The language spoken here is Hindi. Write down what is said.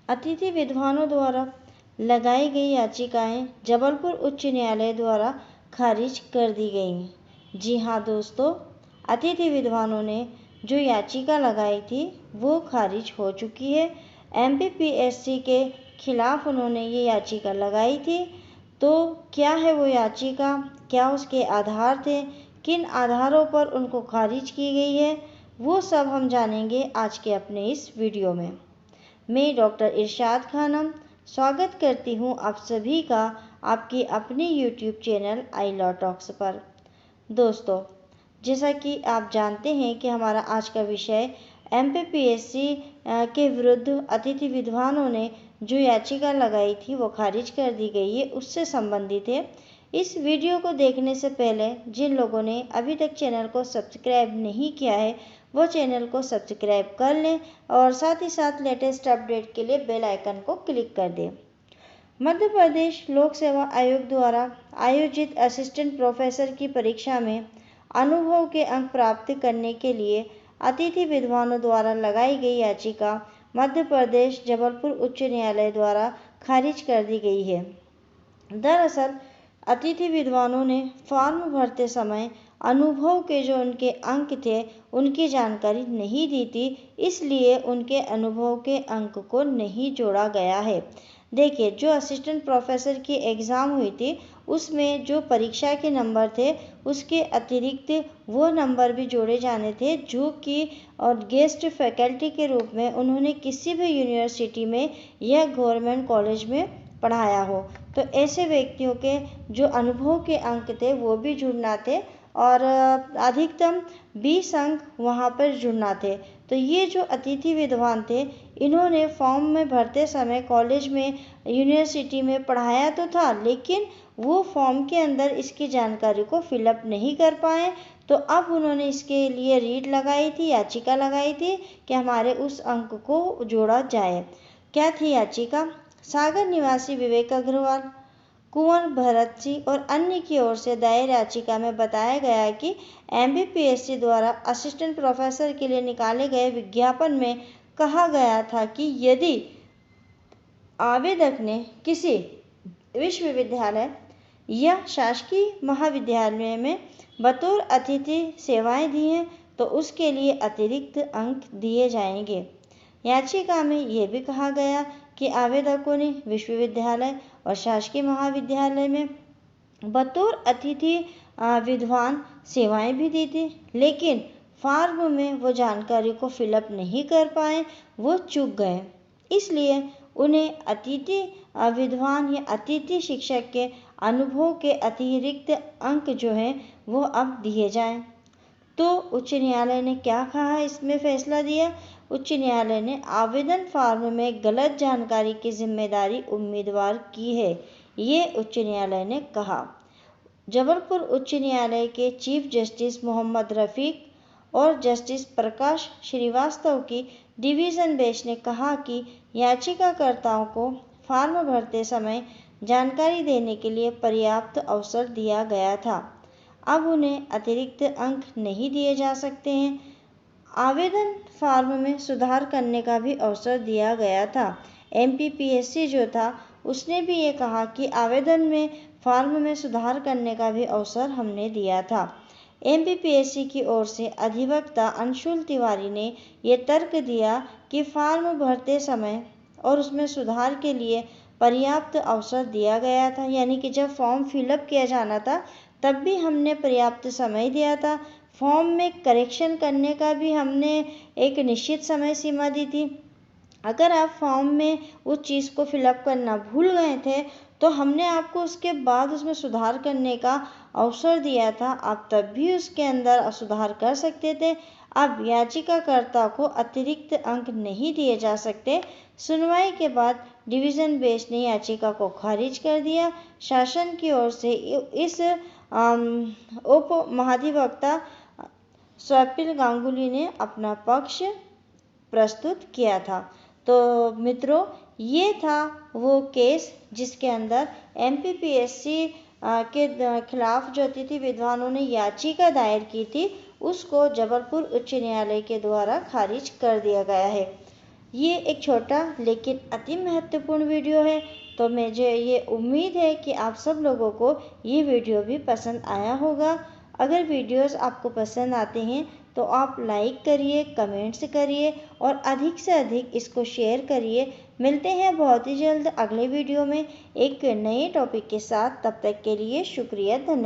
अतिथि विद्वानों द्वारा लगाई गई याचिकाएं जबलपुर उच्च न्यायालय द्वारा खारिज कर दी गई। जी हाँ दोस्तों, अतिथि विद्वानों ने जो याचिका लगाई थी वो खारिज हो चुकी है। एमपीपीएससी के खिलाफ उन्होंने ये याचिका लगाई थी। तो क्या है वो याचिका, क्या उसके आधार थे, किन आधारों पर उनको खारिज की गई है, वो सब हम जानेंगे आज के अपने इस वीडियो में। मैं डॉक्टर इरशाद खानम स्वागत करती हूँ आप सभी का आपकी अपनी यूट्यूब चैनल आई लॉ टॉक्स पर। दोस्तों, जैसा कि आप जानते हैं कि हमारा आज का विषय एमपीपीएससी के विरुद्ध अतिथि विद्वानों ने जो याचिका लगाई थी वो खारिज कर दी गई है, उससे संबंधित है। इस वीडियो को देखने से पहले जिन लोगों ने अभी तक चैनल को सब्सक्राइब नहीं किया है वो चैनल को सब्सक्राइब कर लें और साथ ही साथ लेटेस्ट अपडेट के लिए बेल आइकन को क्लिक कर दें। मध्य प्रदेश लोक सेवा आयोग द्वारा आयोजित असिस्टेंट प्रोफेसर की परीक्षा में अनुभव के अंक प्राप्त करने के लिए अतिथि विद्वानों द्वारा लगाई गई याचिका मध्य प्रदेश जबलपुर उच्च न्यायालय द्वारा खारिज कर दी गई है। दरअसल अतिथि विद्वानों ने फॉर्म भरते समय अनुभव के जो उनके अंक थे उनकी जानकारी नहीं दी थी, इसलिए उनके अनुभव के अंक को नहीं जोड़ा गया है। देखिए, जो असिस्टेंट प्रोफेसर की एग्ज़ाम हुई थी उसमें जो परीक्षा के नंबर थे उसके अतिरिक्त वो नंबर भी जोड़े जाने थे जो कि और गेस्ट फैकल्टी के रूप में उन्होंने किसी भी यूनिवर्सिटी में या गवर्नमेंट कॉलेज में पढ़ाया हो। तो ऐसे व्यक्तियों के जो अनुभव के अंक थे वो भी जुड़ना थे और अधिकतम 20 अंक वहाँ पर जुड़ना थे। तो ये जो अतिथि विद्वान थे इन्होंने फॉर्म में भरते समय कॉलेज में यूनिवर्सिटी में पढ़ाया तो था, लेकिन वो फॉर्म के अंदर इसकी जानकारी को फिलअप नहीं कर पाए। तो अब उन्होंने इसके लिए रीट लगाई थी, याचिका लगाई थी कि हमारे उस अंक को जोड़ा जाए। क्या थी याचिका? सागर निवासी विवेक अग्रवाल, कुंवर भरत सिंह और अन्य की ओर से दायर याचिका में बताया गया कि एमपीपीएससी द्वारा असिस्टेंट प्रोफेसर के लिए निकाले गए विज्ञापन में कहा गया था कि यदि आवेदक ने किसी विश्वविद्यालय या शासकीय महाविद्यालय में बतौर अतिथि सेवाएं दी हैं तो उसके लिए अतिरिक्त अंक दिए जाएंगे। याचिका में यह भी कहा गया कि आवेदकों ने विश्वविद्यालय और शासकीय महाविद्यालय में बतौर अतिथि विद्वान सेवाएं भी दी थी, लेकिन फॉर्म में वो जानकारी को फिलअप नहीं कर पाए, वो चूक गए। इसलिए उन्हें अतिथि विद्वान या अतिथि शिक्षक के अनुभव के अतिरिक्त अंक जो हैं वो अब दिए जाएं। तो उच्च न्यायालय ने क्या कहा, इसमें फैसला दिया? उच्च न्यायालय ने आवेदन फॉर्म में गलत जानकारी की जिम्मेदारी उम्मीदवार की है, ये उच्च न्यायालय ने कहा। जबलपुर उच्च न्यायालय के चीफ जस्टिस मोहम्मद रफीक और जस्टिस प्रकाश श्रीवास्तव की डिवीज़न बेंच ने कहा कि याचिकाकर्ताओं को फॉर्म भरते समय जानकारी देने के लिए पर्याप्त अवसर दिया गया था। अब उन्हें अतिरिक्त अंक नहीं दिए जा सकते हैं। आवेदन फॉर्म में सुधार करने का भी अवसर दिया गया था। एमपीपीएससी जो था उसने भी ये कहा कि आवेदन में फॉर्म में सुधार करने का भी अवसर हमने दिया था। एमपीपीएससी की ओर से अधिवक्ता अंशुल तिवारी ने ये तर्क दिया कि फॉर्म भरते समय और उसमें सुधार के लिए पर्याप्त अवसर दिया गया था, यानी कि जब फॉर्म फिलअप किया जाना था तब भी हमने पर्याप्त समय दिया था। फॉर्म में करेक्शन करने का भी हमने एक निश्चित समय सीमा दी थी। अगर आप फॉर्म में उस चीज़ को फिलअप करना भूल गए थे तो हमने आपको उसके बाद उसमें सुधार करने का अवसर दिया था, आप तब भी उसके अंदर सुधार कर सकते थे। अब याचिकाकर्ता को अतिरिक्त अंक नहीं दिए जा सकते। सुनवाई के बाद डिवीज़न बेंच ने याचिका को खारिज कर दिया। शासन की ओर से इस उप महाधिवक्ता स्वप्निल गांगुली ने अपना पक्ष प्रस्तुत किया था। तो मित्रों, ये था वो केस जिसके अंदर एमपीपीएससी के खिलाफ जो अतिथि विद्वानों ने याचिका दायर की थी उसको जबलपुर उच्च न्यायालय के द्वारा खारिज कर दिया गया है। ये एक छोटा लेकिन अति महत्वपूर्ण वीडियो है, तो मुझे ये उम्मीद है कि आप सब लोगों को ये वीडियो भी पसंद आया होगा। अगर वीडियोस आपको पसंद आते हैं तो आप लाइक करिए, कमेंट्स करिए और अधिक से अधिक इसको शेयर करिए। मिलते हैं बहुत ही जल्द अगले वीडियो में एक नए टॉपिक के साथ। तब तक के लिए शुक्रिया, धन्यवाद।